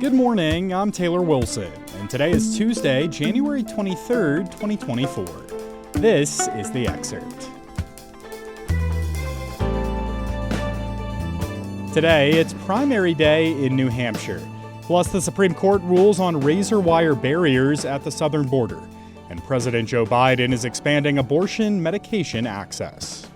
Good morning, I'm Taylor Wilson, and today is Tuesday, January 23rd, 2024. This is the Excerpt. Today, it's primary day in New Hampshire. Plus, the Supreme Court rules on razor wire barriers at the southern border. And President Joe Biden is expanding abortion medication access.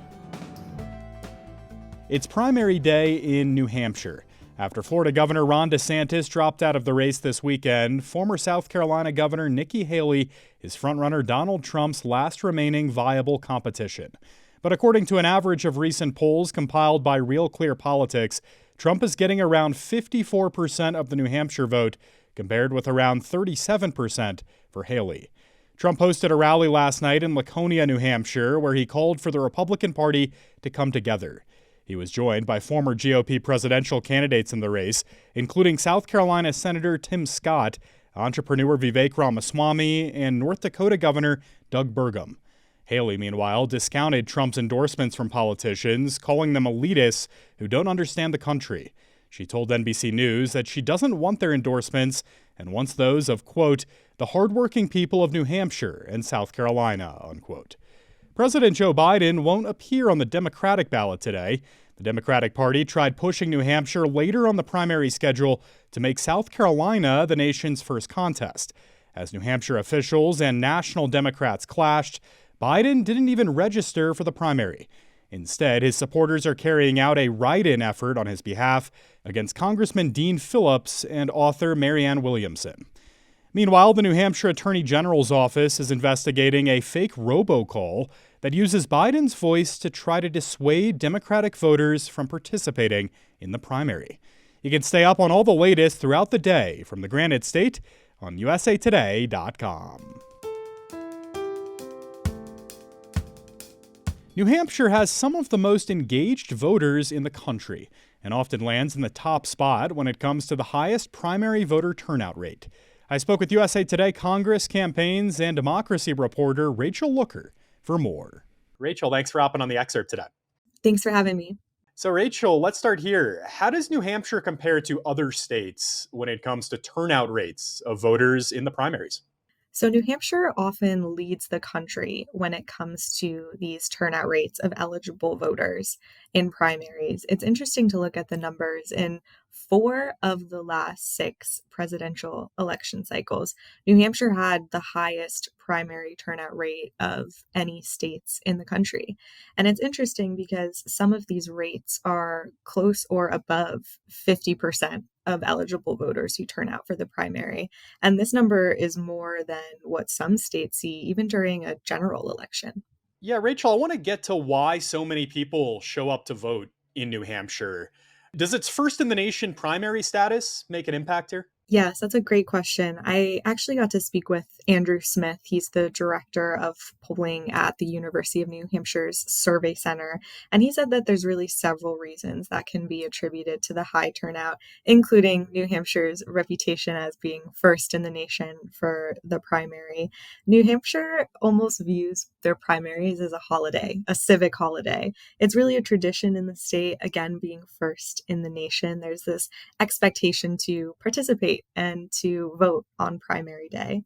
It's primary day in New Hampshire. After Florida Governor Ron DeSantis dropped out of the race this weekend, former South Carolina Governor Nikki Haley is frontrunner Donald Trump's last remaining viable competition. But according to an average of recent polls compiled by Real Clear Politics, Trump is getting around 54% of the New Hampshire vote, compared with around 37% for Haley. Trump hosted a rally last night in Laconia, New Hampshire, where he called for the Republican Party to come together. He was joined by former GOP presidential candidates in the race, including South Carolina Senator Tim Scott, entrepreneur Vivek Ramaswamy, and North Dakota Governor Doug Burgum. Haley, meanwhile, discounted Trump's endorsements from politicians, calling them elitists who don't understand the country. She told NBC News that she doesn't want their endorsements and wants those of, quote, the hardworking people of New Hampshire and South Carolina, unquote. President Joe Biden won't appear on the Democratic ballot today. The Democratic Party tried pushing New Hampshire later on the primary schedule to make South Carolina the nation's first contest. As New Hampshire officials and national Democrats clashed, Biden didn't even register for the primary. Instead, his supporters are carrying out a write-in effort on his behalf against Congressman Dean Phillips and author Marianne Williamson. Meanwhile, the New Hampshire Attorney General's office is investigating a fake robocall that uses Biden's voice to try to dissuade Democratic voters from participating in the primary. You can stay up on all the latest throughout the day from the Granite State on usatoday.com. New Hampshire has some of the most engaged voters in the country and often lands in the top spot when it comes to the highest primary voter turnout rate. I spoke with USA Today Congress, campaigns, and democracy reporter Rachel Looker for more. Rachel, thanks for hopping on the Excerpt today. Thanks for having me. So Rachel, let's start here. How does New Hampshire compare to other states when it comes to turnout rates of voters in the primaries? So New Hampshire often leads the country when it comes to these turnout rates of eligible voters in primaries. It's interesting to look at the numbers. In 4 of the last 6 presidential election cycles, New Hampshire had the highest primary turnout rate of any states in the country. And it's interesting because some of these rates are close or above 50% of eligible voters who turn out for the primary. And this number is more than what some states see, even during a general election. Yeah, Rachel, I want to get to why so many people show up to vote in New Hampshire. Does its first in the nation primary status make an impact here? Yes, that's a great question. I actually got to speak with Andrew Smith. He's the director of polling at the University of New Hampshire's Survey Center. And he said that there's really several reasons that can be attributed to the high turnout, including New Hampshire's reputation as being first in the nation for the primary. New Hampshire almost views their primaries as a holiday, a civic holiday. It's really a tradition in the state, again, being first in the nation. There's this expectation to participate and to vote on primary day.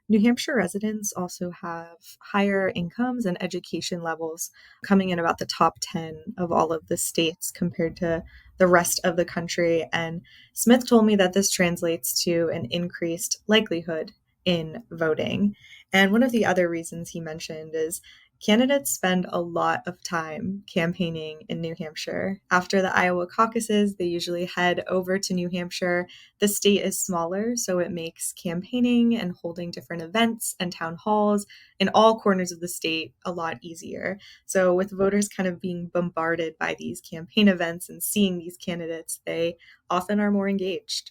New Hampshire residents also have higher incomes and education levels, coming in about the top 10 of all of the states compared to the rest of the country. And Smith told me that this translates to an increased likelihood in voting. And one of the other reasons he mentioned is candidates spend a lot of time campaigning in New Hampshire. After the Iowa caucuses, they usually head over to New Hampshire. The state is smaller, so it makes campaigning and holding different events and town halls in all corners of the state a lot easier. So with voters kind of being bombarded by these campaign events and seeing these candidates, they often are more engaged.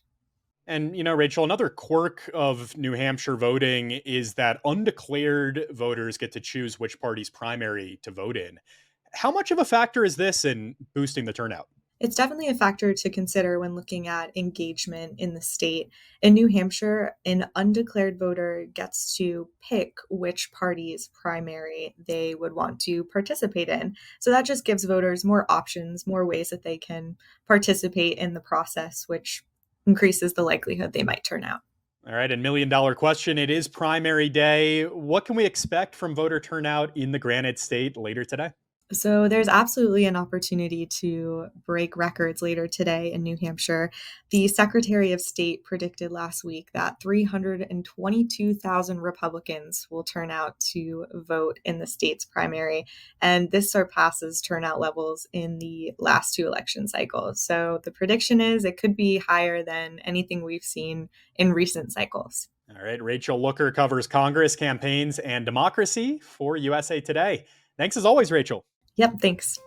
And, Rachel, another quirk of New Hampshire voting is that undeclared voters get to choose which party's primary to vote in. How much of a factor is this in boosting the turnout? It's definitely a factor to consider when looking at engagement in the state. In New Hampshire, an undeclared voter gets to pick which party's primary they would want to participate in. So that just gives voters more options, more ways that they can participate in the process, which increases the likelihood they might turn out. All right, and $1 million question. It is primary day. What can we expect from voter turnout in the Granite State later today? So there's absolutely an opportunity to break records later today in New Hampshire. The Secretary of State predicted last week that 322,000 Republicans will turn out to vote in the state's primary, and this surpasses turnout levels in the last two election cycles. So the prediction is it could be higher than anything we've seen in recent cycles. All right, Rachel Looker covers Congress, campaigns, and democracy for USA Today. Thanks as always, Rachel. Yep, thanks.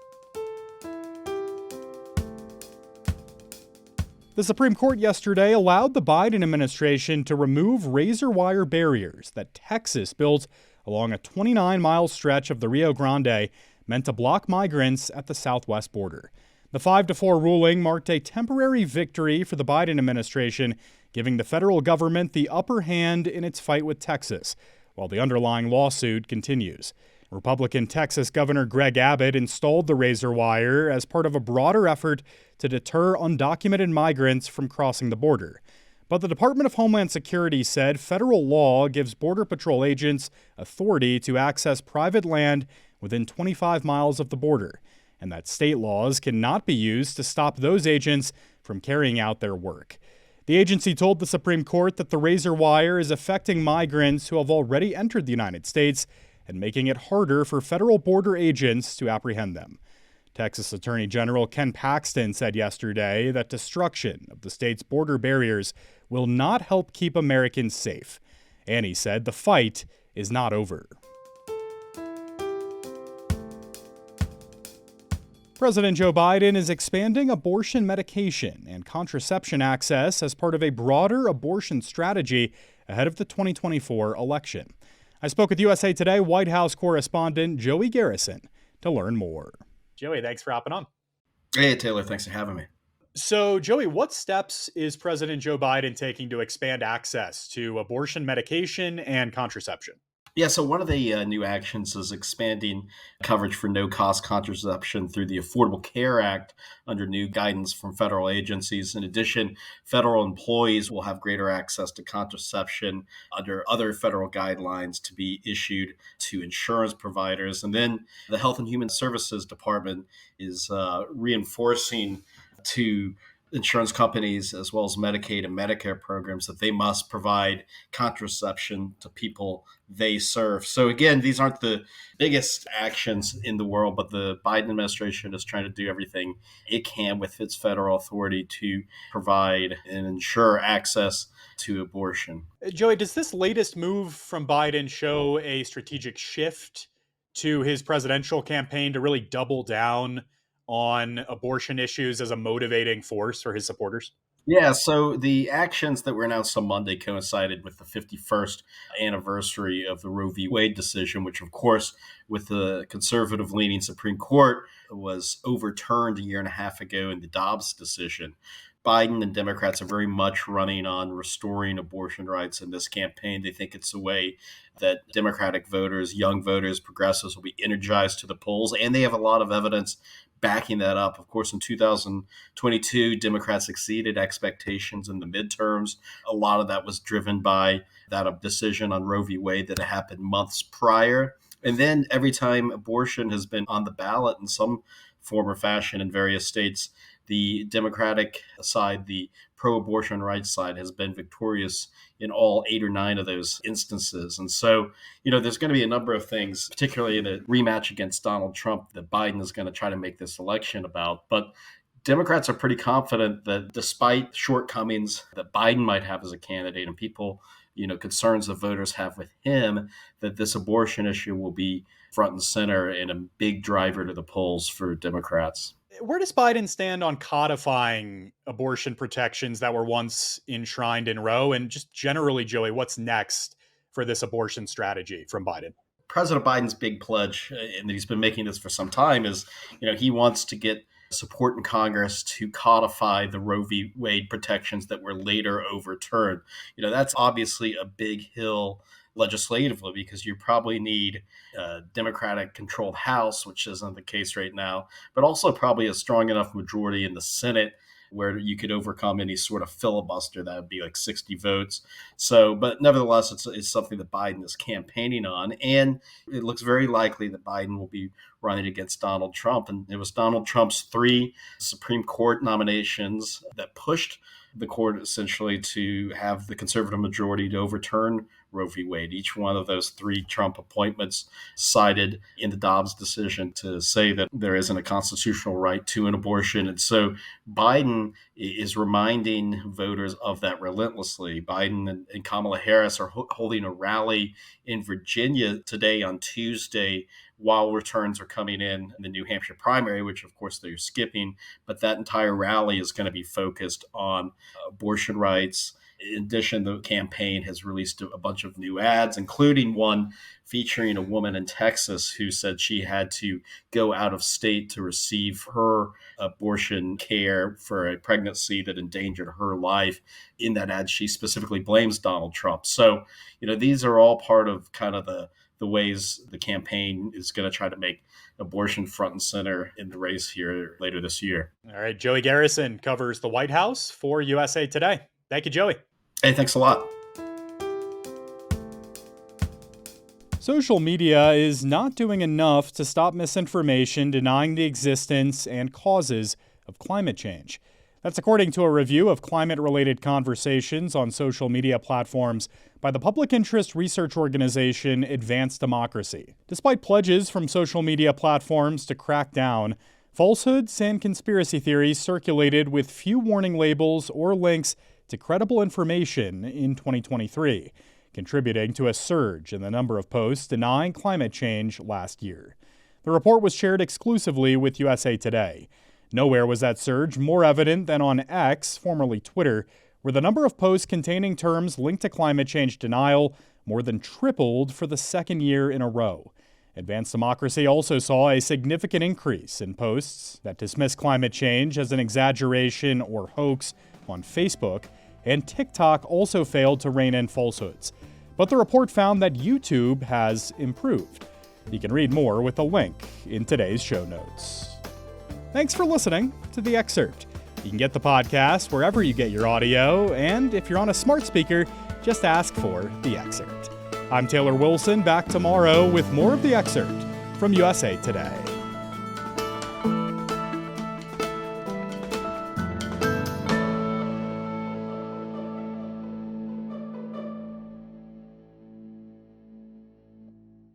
The Supreme Court yesterday allowed the Biden administration to remove razor wire barriers that Texas built along a 29-mile stretch of the Rio Grande meant to block migrants at the southwest border. The 5-4 ruling marked a temporary victory for the Biden administration, giving the federal government the upper hand in its fight with Texas, while the underlying lawsuit continues. Republican Texas Governor Greg Abbott installed the razor wire as part of a broader effort to deter undocumented migrants from crossing the border. But the Department of Homeland Security said federal law gives Border Patrol agents authority to access private land within 25 miles of the border, and that state laws cannot be used to stop those agents from carrying out their work. The agency told the Supreme Court that the razor wire is affecting migrants who have already entered the United States and making it harder for federal border agents to apprehend them. Texas Attorney General Ken Paxton said yesterday that destruction of the state's border barriers will not help keep Americans safe. And he said the fight is not over. President Joe Biden is expanding abortion medication and contraception access as part of a broader abortion strategy ahead of the 2024 election. I spoke with USA Today White House correspondent Joey Garrison to learn more. Joey, thanks for hopping on. Hey, Taylor, thanks for having me. So, Joey, what steps is President Joe Biden taking to expand access to abortion medication and contraception? Yeah, so one of the new actions is expanding coverage for no-cost contraception through the Affordable Care Act under new guidance from federal agencies. In addition, federal employees will have greater access to contraception under other federal guidelines to be issued to insurance providers. And then the Health and Human Services Department is reinforcing to insurance companies as well as Medicaid and Medicare programs that they must provide contraception to people they serve. So again, these aren't the biggest actions in the world, but the Biden administration is trying to do everything it can with its federal authority to provide and ensure access to abortion. Joey, does this latest move from Biden show a strategic shift to his presidential campaign to really double down on abortion issues as a motivating force for his supporters? Yeah, so the actions that were announced on Monday coincided with the 51st anniversary of the Roe v. Wade decision, which, of course, with the conservative leaning Supreme Court, was overturned a year and a half ago in the Dobbs decision. Biden and Democrats are very much running on restoring abortion rights in this campaign. They think it's a way that Democratic voters, young voters, progressives will be energized to the polls, and they have a lot of evidence backing that up. Of course, in 2022, Democrats exceeded expectations in the midterms. A lot of that was driven by that decision on Roe v. Wade that had happened months prior. And then every time abortion has been on the ballot in some form or fashion in various states, the Democratic side, the pro-abortion rights side, has been victorious in all 8 or 9 of those instances. And so, there's going to be a number of things, particularly the rematch against Donald Trump, that Biden is going to try to make this election about. But Democrats are pretty confident that despite shortcomings that Biden might have as a candidate and people, concerns that voters have with him, that this abortion issue will be front and center and a big driver to the polls for Democrats. Where does Biden stand on codifying abortion protections that were once enshrined in Roe? And just generally, Joey, what's next for this abortion strategy from Biden? President Biden's big pledge, and he's been making this for some time, is, he wants to get support in Congress to codify the Roe v. Wade protections that were later overturned. That's obviously a big hill legislatively because you probably need a Democratic-controlled House, which isn't the case right now, but also probably a strong enough majority in the Senate where you could overcome any sort of filibuster. That would be like 60 votes. So, but nevertheless, it's something that Biden is campaigning on. And it looks very likely that Biden will be running against Donald Trump. And it was Donald Trump's 3 Supreme Court nominations that pushed the court essentially to have the conservative majority to overturn Roe v. Wade. Each one of those 3 Trump appointments cited in the Dobbs decision to say that there isn't a constitutional right to an abortion. And so Biden is reminding voters of that relentlessly. Biden and Kamala Harris are holding a rally in Virginia today on Tuesday while returns are coming in the New Hampshire primary, which of course they're skipping. But that entire rally is going to be focused on abortion rights. In addition, the campaign has released a bunch of new ads, including one featuring a woman in Texas who said she had to go out of state to receive her abortion care for a pregnancy that endangered her life. In that ad, she specifically blames Donald Trump. So, these are all part of kind of the ways the campaign is going to try to make abortion front and center in the race here later this year. All right, Joey Garrison covers the White House for USA Today. Thank you, Joey. Hey, thanks a lot. Social media is not doing enough to stop misinformation denying the existence and causes of climate change. That's according to a review of climate-related conversations on social media platforms by the public interest research organization Advanced Democracy. Despite pledges from social media platforms to crack down, falsehoods and conspiracy theories circulated with few warning labels or links to credible information in 2023, contributing to a surge in the number of posts denying climate change last year. The report was shared exclusively with USA Today. Nowhere was that surge more evident than on X, formerly Twitter, where the number of posts containing terms linked to climate change denial more than tripled for the second year in a row. Advanced Democracy also saw a significant increase in posts that dismiss climate change as an exaggeration or hoax on Facebook, and TikTok also failed to rein in falsehoods. But the report found that YouTube has improved. You can read more with a link in today's show notes. Thanks for listening to The Excerpt. You can get the podcast wherever you get your audio, and if you're on a smart speaker, just ask for The Excerpt. I'm Taylor Wilson, back tomorrow with more of The Excerpt from USA Today.